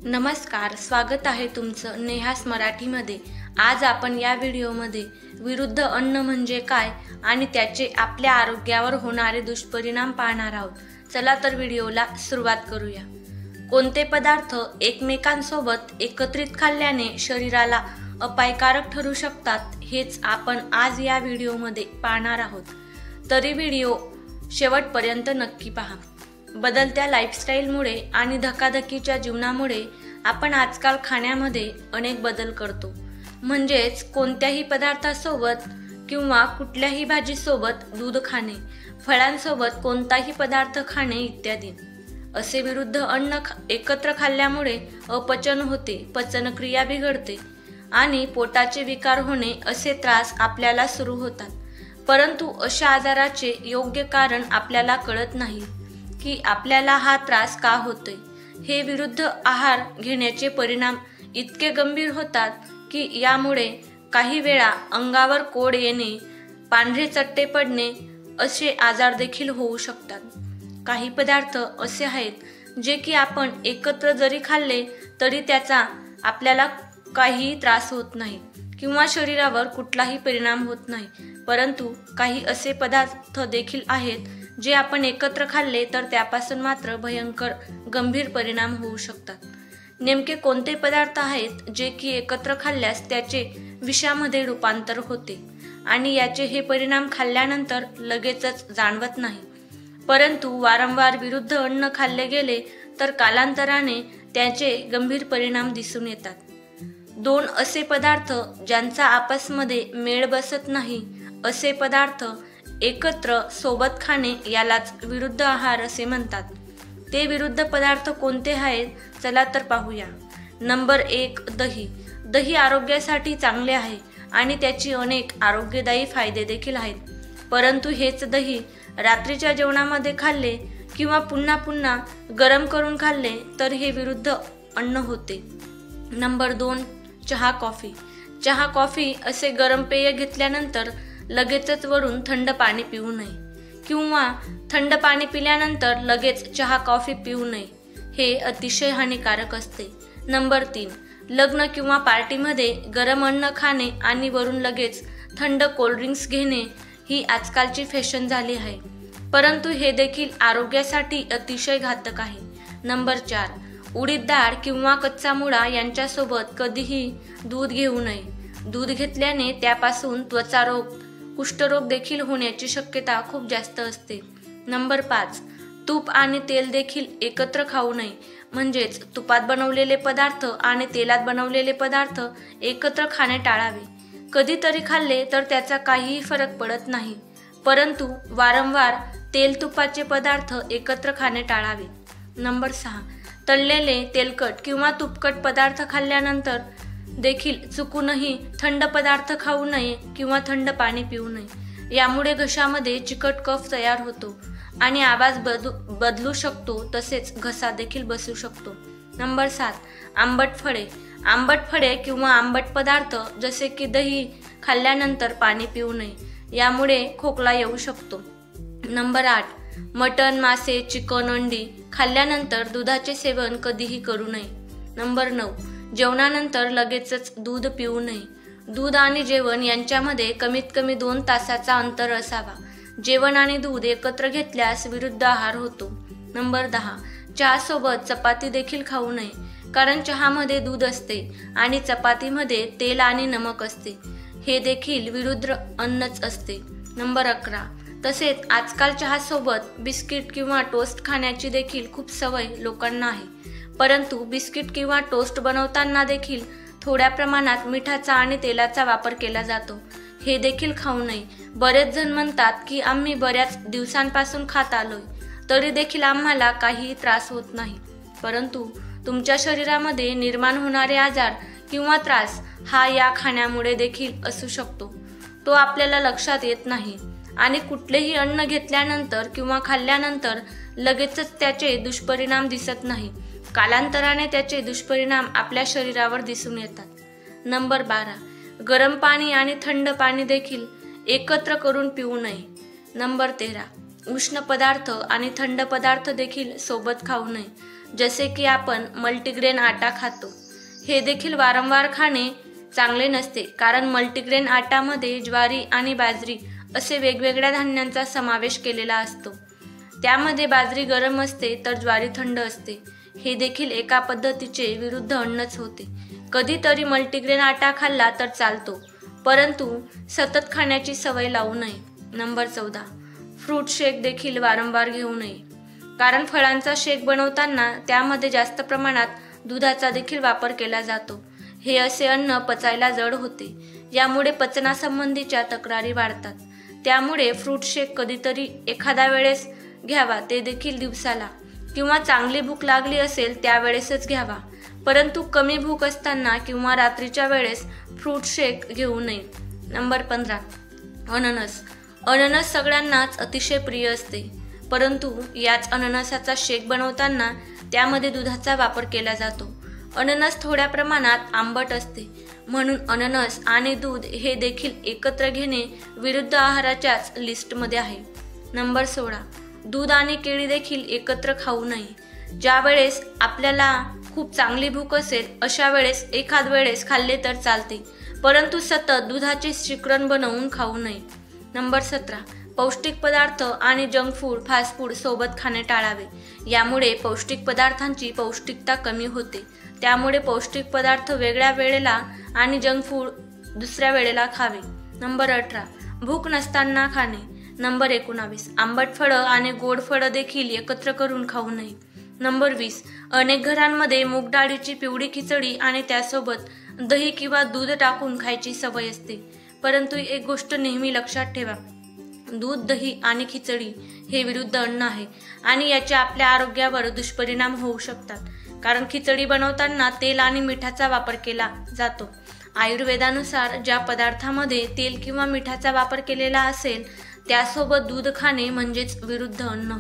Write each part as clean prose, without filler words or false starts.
नमस्कार, स्वागत आहे तुमचं नेहास मराठीमध्ये। आज आपण या व्हिडिओमध्ये विरुद्ध अन्न म्हणजे काय आणि त्याचे आपल्या आरोग्यावर होणारे दुष्परिणाम पाहणार आहोत। चला तर व्हिडिओला सुरुवात करूया। कोणते पदार्थ एकमेकांसोबत एकत्रित खाल्ल्याने शरीराला अपायकारक ठरू शकतात हेच आपण आज या व्हिडिओमध्ये पाहणार आहोत। तरी व्हिडिओ शेवटपर्यंत नक्की पहा। बदलत्या लाईफस्टाईलमुळे आणि धकाधकीच्या जीवनामुळे आपण आजकाल खाण्यामध्ये अनेक बदल करतो। म्हणजेच कोणत्याही पदार्थासोबत किंवा कुठल्याही भाजीसोबत दूध खाणे, फळांसोबत कोणताही पदार्थ खाणे इत्यादी। असे विरुद्ध अन्न एकत्र खाल्ल्यामुळे अपचन होते, पचनक्रिया बिघडते आणि पोटाचे विकार होणे असे त्रास आपल्याला सुरू होतात। परंतु अशा आजाराचे योग्य कारण आपल्याला कळत नाही की आपल्याला हा त्रास का होतोय। हे विरुद्ध आहार घेण्याचे परिणाम इतके गंभीर होतात की यामुळे काही वेळा अंगावर कोड येणे, पांढरे चट्टे पडणे असे आजार देखील होऊ शकतात। काही पदार्थ असे आहेत जे की आपण एकत्र जरी खाल्ले तरी त्याचा आपल्याला काही त्रास होत नाही किंवा शरीरावर कुठलाही परिणाम होत नाही। परंतु काही असे पदार्थ देखील आहेत जे आपण एकत्र खाल्ले तर त्यापासून मात्र भयंकर गंभीर परिणाम होऊ शकतात। नेमके कोणते पदार्थ आहेत जे की एकत्र खाल्ल्यास त्याचे विषामध्ये रूपांतर होते आणि याचे हे परिणाम खाल्ल्यानंतर लगेचच जाणवत नाही, परंतु वारंवार विरुद्ध अन्न खाल्ले गेले तर कालांतराने त्याचे गंभीर परिणाम दिसून येतात। दोन असे पदार्थ ज्यांचा आपसमध्ये मेळ बसत नाही असे पदार्थ एकत्र सोबत खाणे यालाच विरुद्ध आहार असे म्हणतात। ते विरुद्ध पदार्थ कोणते आहेत चला तर पाहूया। नंबर 1, दही। दही आरोग्यासाठी चांगले आहे आणि त्याची अनेक आरोग्यदायी फायदे देखील आहेत। परंतु हेच दही रात्रीच्या जेवणामध्ये खाल्ले किंवा पुन्हा पुन्हा गरम करून खाल्ले तर हे विरुद्ध अन्न होते। नंबर 2, चहा कॉफी। चहा कॉफी असे गरम पेय घेतल्यानंतर लगेचच वरून थंड पाणी पिऊ नये किंवा थंड पाणी पिल्यानंतर लगेच चहा कॉफी पिऊ नये, हे अतिशय हानिकारक असते। नंबर 3, लग्न किंवा पार्टीमध्ये गरम अन्न खाणे आणि वरून लगेच थंड कोल्ड्रिंक्स घेणे ही आजकालची फॅशन झाली आहे, परंतु हे देखील आरोग्यासाठी अतिशय घातक आहे। नंबर 4, उडीद डाळ किंवा कच्चा मुळा यांच्यासोबत कधीही दूध घेऊ नये। दूध घेतल्याने त्यापासून त्वचारोग, कुष्ठरोग देखील होण्याची शक्यता खूप जास्त असते। नंबर 5, तूप आणि तेल देखील एकत्र खाऊ नये। म्हणजेच तुपात बनवलेले पदार्थ आणि तेलात बनवलेले पदार्थ एकत्र खाणे टाळावे। कधीतरी खाल्ले तर त्याचा काहीही फरक पडत नाही, परंतु वारंवार तेल तुपाचे पदार्थ एकत्र खाणे टाळावे। नंबर 6, तळलेले, तेलकट किंवा तुपकट पदार्थ खाल्ल्यानंतर देखील चुकूनही थंड पदार्थ खाऊ नये किंवा थंड पाणी पिऊ नये। यामुळे घशामध्ये चिकट कफ तयार होतो आणि आवाज बदलू शकतो, तसेच घसा देखील बसू शकतो। नंबर 7, आंबट फळे। आंबट फळे किंवा आंबट पदार्थ जसे की दही खाल्ल्यानंतर पाणी पिऊ नये, यामुळे खोकला येऊ शकतो। नंबर 8, मटण, मासे, चिकन, अंडी खाल्ल्यानंतर दुधाचे सेवन कधीही करू नये। नंबर 9, जेवणानंतर लगेचच दूध पिऊ नये। दूध आणि जेवण यांच्यामध्ये कमीत कमी 2 तासाचा अंतर असावा। जेवण आणि दूध एकत्र घेतल्यास विरुद्ध आहार होतो। नंबर 10, चहासोबत चपाती देखील खाऊ नये, कारण चहामध्ये दूध असते आणि चपातीमध्ये तेल आणि नमक असते, हे देखील विरुद्ध अन्नच असते। नंबर 11, तसेच आजकाल चहासोबत बिस्किट किंवा टोस्ट खाण्याची देखील खूप सवय लोकांना आहे, परंतु बिस्किट किंवा टोस्ट बनवताना देखील थोड्या प्रमाणात मिठाचा आणि तेलाचा वापर केला जातो, हे देखील खाऊ नये। बरेच जण म्हणतात की आम्ही बऱ्याच दिवसांपासून खात आलोय तरी देखील आम्हाला काही त्रास होत नाही, परंतु तुमच्या शरीरामध्ये निर्माण होणारे आजार किंवा त्रास हा या खाण्यामुळे देखील असू शकतो, तो आपल्याला लक्षात येत नाही आणि कुठलेही अन्न घेतल्यानंतर किंवा खाल्ल्यानंतर लगेचच त्याचे दुष्परिणाम दिसत नाही, कालांतराने त्याचे दुष्परिणाम आपल्या शरीरावर दिसून येतात। नंबर 12, गरम पाणी आणि थंड पाणी देखील एकत्र करून पिऊ नये। नंबर 13, उष्ण पदार्थ आणि थंड पदार्थ देखील सोबत खाऊ नये। जसे की आपण मल्टीग्रेन आटा खातो, हे देखील वारंवार खाणे चांगले नसते, कारण मल्टीग्रेन आटामध्ये ज्वारी आणि बाजरी असे वेगवेगळ्या धान्यांचा समावेश केलेला असतो. त्यामध्ये बाजरी गरम असते तर ज्वारी थंड असते. हे देखील एका पद्धतीचे विरुद्ध अन्नच होते. कधीतरी मल्टीग्रेन आटा खाल्ला तर चालतो, परंतु सतत खाण्याची सवय लावू नये. नंबर 14, फ्रूट शेक देखील वारंवार घेऊ नये, कारण फळांचा शेक बनवताना त्यामध्ये जास्त प्रमाणात दुधाचा देखील वापर केला जातो. हे असे अन्न पचायला जड होते, यामुळे पचनासंबंधीच्या तक्रारी वाढतात. त्यामुळे फ्रूट शेक कधीतरी एखाद्या वेळेस घ्यावा, ते देखील दिवसाला, किंवा चांगली भूक लागली असेल त्यावेळेसच घ्यावा, परंतु कमी भूक असताना किंवा रात्रीच्या वेळेस फ्रूट शेक घेऊ नये. नंबर 15, अननस. अननस सगळ्यांनाच अतिशय प्रिय असते, परंतु याच अननसाचा शेक बनवताना त्यामध्ये दुधाचा वापर केला जातो. अननस थोड्या प्रमाणात आंबट असते, म्हणून अननस आणि दूध हे देखील एकत्र घेणे विरुद्ध आहाराच्याच लिस्टमध्ये आहे. नंबर 16, दूध आणि केळी देखील एकत्र खाऊ नये. ज्या वेळेस आपल्याला खूप चांगली भूक असेल अशा वेळेस एखाद वेळेस खाल्ले तर चालते, परंतु सतत दुधाचे शिकरण बनवून खाऊ नये. नंबर 17, पौष्टिक पदार्थ आणि जंक फूड, फास्ट फूड सोबत खाणे टाळावे. यामुळे पौष्टिक पदार्थांची पौष्टिकता कमी होते. त्यामुळे पौष्टिक पदार्थ वेगळ्या वेळेला आणि जंक फूड दुसऱ्या वेळेला खावे. नंबर 18, भूक नसताना खाणे. नंबर 19, आंबट फळं आणि गोड फळं देखील एकत्र करून खाऊ नये. नंबर 20, अनेक घरांमध्ये मूग डाळीची पिवळी खिचडी आणि त्यासोबत दही किंवा दूध टाकून खायची सवय असते, परंतु एक गोष्ट नेहमी लक्षात ठेवा, दूध, दही आणि खिचडी हे विरुद्ध अन्न आहे आणि याचे आपल्या आरोग्यावर दुष्परिणाम होऊ शकतात, कारण खिचडी बनवताना तेल आणि मिठाचा वापर केला जातो. आयुर्वेदानुसार ज्या पदार्थामध्ये तेल किंवा मिठाचा वापर केलेला असेल त्यासोबत दूध खाणे म्हणजेच विरुद्ध अन्न.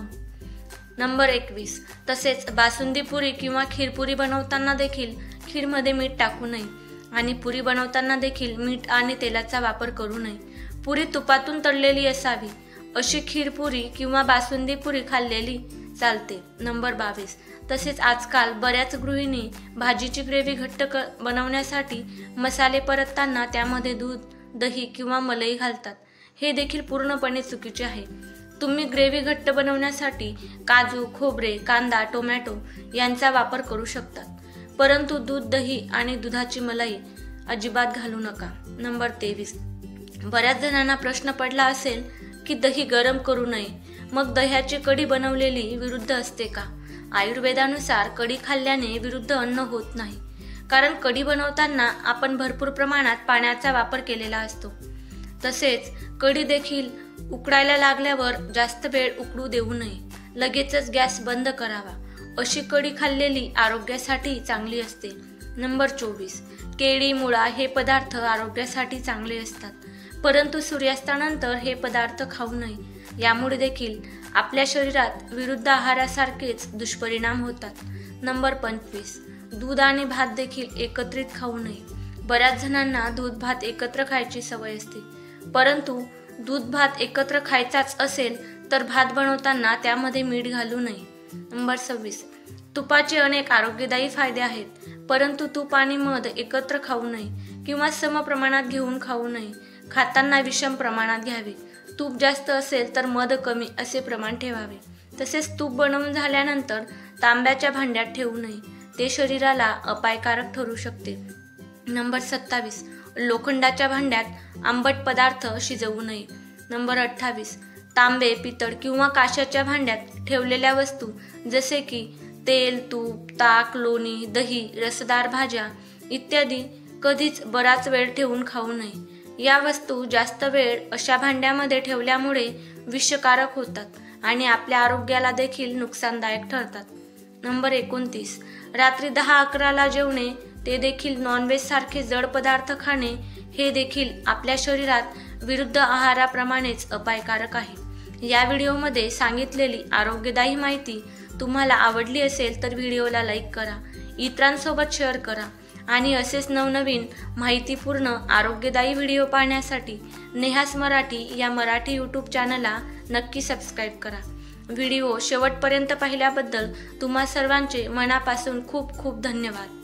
नंबर 21, तसेच बासुंदी पुरी किंवा खीरपुरी बनवताना देखील खीरमध्ये मीठ टाकू नये आणि पुरी बनवताना देखील मीठ आणि तेलाचा वापर करू नये. पुरी तुपातून तळलेली असावी, अशी खीरपुरी किंवा बासुंदी पुरी खाल्लेली चालते. नंबर 22, तसेच आजकाल बऱ्याच गृहिणी भाजीची ग्रेव्ही घट्ट बनवण्यासाठी मसाले परतताना त्यामध्ये दूध, दही किंवा मलाई घालतात. हे देखील पूर्णपणे चुकीचे आहे. तुम्ही ग्रेव्ही घट्ट बनवण्यासाठी काजू, खोबरे, कांदा, टोमॅटो यांचा वापर करू शकतात, परंतु दूध, दही आणि दुधाची मलाई अजिबात घालू नका. नंबर 23, बऱ्याच जणांना प्रश्न पडला असेल की दही गरम करू नये, मग दह्याची कढी बनवलेली विरुद्ध असते का? आयुर्वेदानुसार कढी खाल्ल्याने विरुद्ध अन्न होत नाही, कारण कढी बनवताना आपण भरपूर प्रमाणात पाण्याचा वापर केलेला असतो. तसेच कढी देखील उकळायला लागल्यावर जास्त वेळ उकळू देऊ नये, लगेचच गॅस बंद करावा. अशी कढी खाल्लेली आरोग्यासाठी चांगली असते. नंबर 24, केळी, मुळा हे पदार्थ आरोग्यासाठी चांगले असतात, परंतु सूर्यास्तानंतर हे पदार्थ खाऊ नये. यामुळे देखील आपल्या शरीरात विरुद्ध आहारासारखेच दुष्परिणाम होतात. नंबर 25, दूध आणि भात देखील एकत्रित खाऊ नये. बऱ्याच जणांना दूध भात एकत्र खायची सवय असते, परंतु दूध भात एकत्र खायचाच असेल तर भात बनवताना त्यामध्ये मीठ घालू नये. नंबर 26, तुपाचे अनेक आरोग्यदायी फायदे आहेत, परंतु तूप आणि मध एकत्र खाऊ नये किंवा सम प्रमाणात घेऊन खाऊ नये. खाताना विषम प्रमाणात घ्यावे. तूप जास्त असेल तर मध कमी असे प्रमाण ठेवावे. तसेच तूप बनवून झाल्यानंतर तांब्याच्या भांड्यात ठेवू नये, ते शरीराला अपायकारक ठरू शकते. नंबर 27, लोखंडाच्या भांड्यात आंबट पदार्थ शिजवू नये. नंबर 28, तांबे, पितळ किंवा काशाच्या भांड्यात ठेवलेल्या वस्तू जसे की तेल, तूप, ताक, लोणी, दही, रसदार भाज्या इत्यादी कधीच बराच वेळ ठेवून खाऊ नये. या वस्तू जास्त वेळ अशा भांड्यामध्ये ठेवल्यामुळे विषकारक होतात आणि आपल्या आरोग्याला देखील नुकसानदायक ठरतात. नंबर 29, रात्री 10-11ला जेवणे, ते देखील नॉनव्हेज सारखे जड पदार्थ खाणे हे देखील आपल्या शरीरात विरुद्ध आहाराप्रमाणेच अपायकारक आहे. या व्हिडिओमध्ये सांगितलेली आरोग्यदायी माहिती तुम्हाला आवडली असेल तर व्हिडिओला लाईक करा, इतरांसोबत शेअर करा आणि असेच नवनवीन माहितीपूर्ण आरोग्यदायी व्हिडिओ पाहण्यासाठी नेहास मराठी या मराठी यूट्यूब चॅनलला नक्की सबस्क्राईब करा. व्हिडिओ शेवटपर्यंत पाहिल्याबद्दल तुम्हा सर्वांचे मनापासून खूप खूप धन्यवाद.